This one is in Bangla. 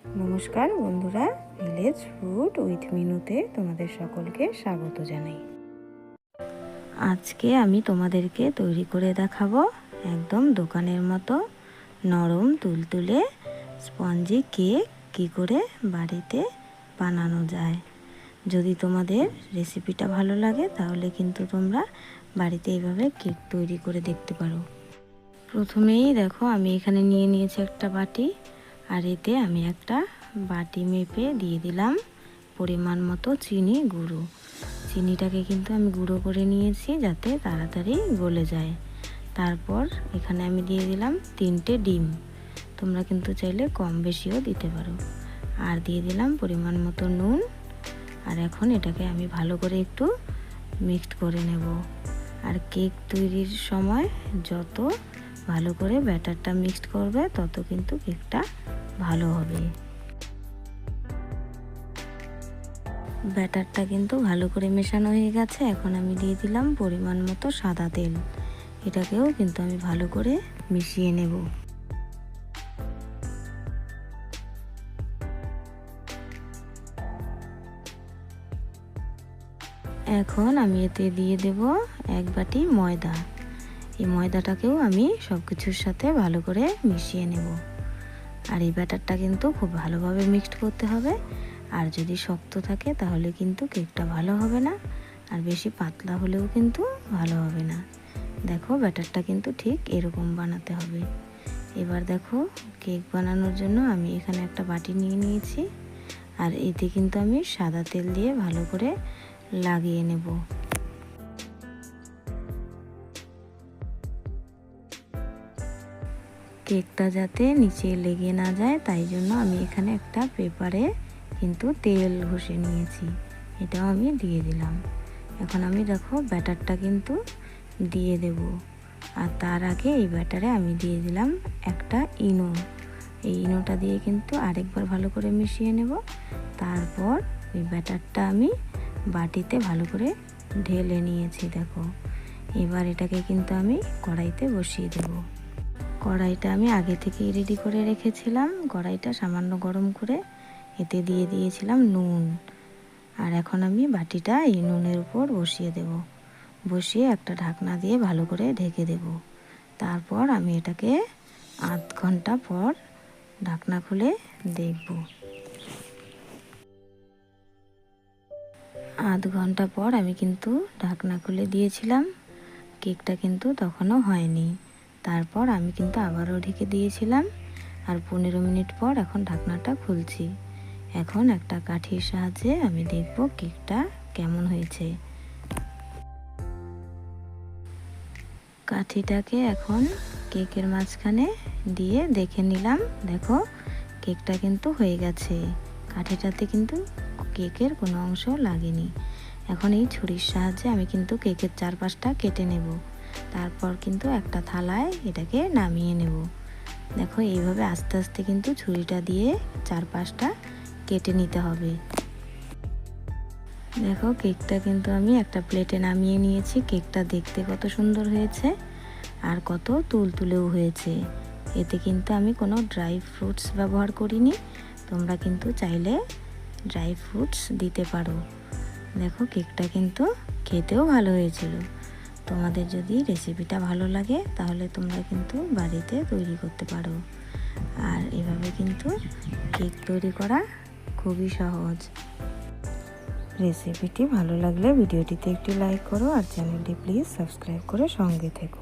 নমস্কার বন্ধুরা, ভিলেজ ফুড উইথ মিনুতে তোমাদের সকলকে স্বাগত জানাই। আজকে আমি তোমাদেরকে তৈরি করে দেখাবো একদম দোকানের মতো নরম তুলতুলে স্পঞ্জি কেক কী করে বাড়িতে বানানো যায়। যদি তোমাদের রেসিপিটা ভালো লাগে তাহলে কিন্তু তোমরা বাড়িতে এইভাবে কেক তৈরি করে দেখতে পারো। প্রথমেই দেখো আমি এখানে নিয়ে নিয়েছি একটা বাটি, আর এতে আমি একটা বাটি মেপে দিয়ে দিলাম পরিমাণ মতো চিনি গুঁড়ো। চিনিটাকে কিন্তু আমি গুঁড়ো করে নিয়েছি যাতে তাড়াতাড়ি গলে যায়। তারপর এখানে আমি দিয়ে দিলাম 3টে ডিম, তোমরা কিন্তু চাইলে কম বেশিও দিতে পারো। আর দিয়ে দিলাম পরিমাণ মতো নুন। আর এখন এটাকে আমি ভালো করে একটু মিক্সড করে নেব। আর কেক তৈরির সময় যত ভালো করে ব্যাটারটা মিক্সড করবে তত কিন্তু কেকটা ভালো হবে। ব্যাটারটা কিন্তু ভালো করে মেশানো হয়ে গেছে। এখন আমি দিয়ে দিলাম পরিমাণ মতো সাদা তেল, এটাকেও কিন্তু আমি ভালো করে মিশিয়ে নেব। এখন আমি এতে দিয়ে দেব 1 বাটি ময়দা। এই ময়দাটাকেও আমি সব কিছুর সাথে ভালো করে মিশিয়ে নেব। আর এই ব্যাটারটা কিন্তু খুব ভালোভাবে মিক্সড করতে হবে। আর যদি শক্ত থাকে তাহলে কিন্তু কেকটা ভালো হবে না, আর বেশি পাতলা হলেও কিন্তু ভালো হবে না। দেখো ব্যাটারটা কিন্তু ঠিক এরকম বানাতে হবে। এবার দেখো কেক বানানোর জন্য আমি এখানে একটা বাটি নিয়ে নিয়েছি, আর এতে কিন্তু আমি সাদা তেল দিয়ে ভালো করে লাগিয়ে নেব। কেকটা যাতে নিচে লেগে না যায় তাই জন্য আমি এখানে একটা পেপারে কিন্তু তেল ঘষে নিয়েছি, এটাও আমি দিয়ে দিলাম। এখন আমি দেখো ব্যাটারটা কিন্তু দিয়ে দেব। আর তার আগে এই ব্যাটারে আমি দিয়ে দিলাম একটা ইনো। এই ইনোটা দিয়ে কিন্তু আরেকবার ভালো করে মিশিয়ে নেব। তারপর এই ব্যাটারটা আমি বাটিতে ভালো করে ঢেলে নিয়েছি। দেখো এবার এটাকে কিন্তু আমি কড়াইতে বসিয়ে দেব। কড়াইটা আমি আগে থেকেই রেডি করে রেখেছিলাম। কড়াইটা সামান্য গরম করে এতে দিয়ে দিয়েছিলাম নুন। আর এখন আমি বাটিটা এই নুনের উপর বসিয়ে দেব। বসিয়ে একটা ঢাকনা দিয়ে ভালো করে ঢেকে দেব। তারপর আমি এটাকে আধ ঘন্টা পর ঢাকনা খুলে দেখব। আধ ঘন্টা পর আমি কিন্তু ঢাকনা খুলে দিয়েছিলাম, কেকটা কিন্তু তখনও হয়নি। তারপর আমি কিন্তু আবারও ঢেকে দিয়েছিলাম। আর 15 মিনিট পর এখন ঢাকনাটা খুলছি। এখন একটা কাঠির সাহায্যে আমি দেখব কেকটা কেমন হয়েছে। কাঠিটাকে এখন কেকের মাঝখানে দিয়ে দেখে নিলাম। দেখো কেকটা কিন্তু হয়ে গেছে, কাঠিটাতে কিন্তু কেকের কোনো অংশ লাগেনি। এখন এই ছুরির সাহায্যে আমি কিন্তু কেকের চারপাশটা কেটে নেব। তারপর কিন্তু একটা থালায় এটাকে নামিয়ে নেব। দেখো এইভাবে আস্তে আস্তে কিন্তু ছুরিটা দিয়ে চারপাশটা কেটে নিতে হবে। দেখো কেকটা কিন্তু আমি একটা প্লেটে নামিয়ে নিয়েছি। কেকটা দেখতে কত সুন্দর হয়েছে আর কত তুলতুলেও হয়েছে। এতে কিন্তু আমি কোনো ড্রাই ফ্রুটস ব্যবহার করিনি, তোমরা কিন্তু চাইলে ড্রাই ফ্রুটস দিতে পারো। দেখো কেকটা কিন্তু খেতেও ভালো হয়েছিল। তোমাদের যদি রেসিপিটা ভালো লাগে তাহলে তোমরা কিন্তু বাড়িতে তৈরি করতে পারো। আর এভাবে কিন্তু কেক তৈরি করা খুবই সহজ। রেসিপিটি ভালো লাগলে ভিডিওটিতে একটি লাইক করো, আর চ্যানেলটি প্লিজ সাবস্ক্রাইব করে সঙ্গে থেকো।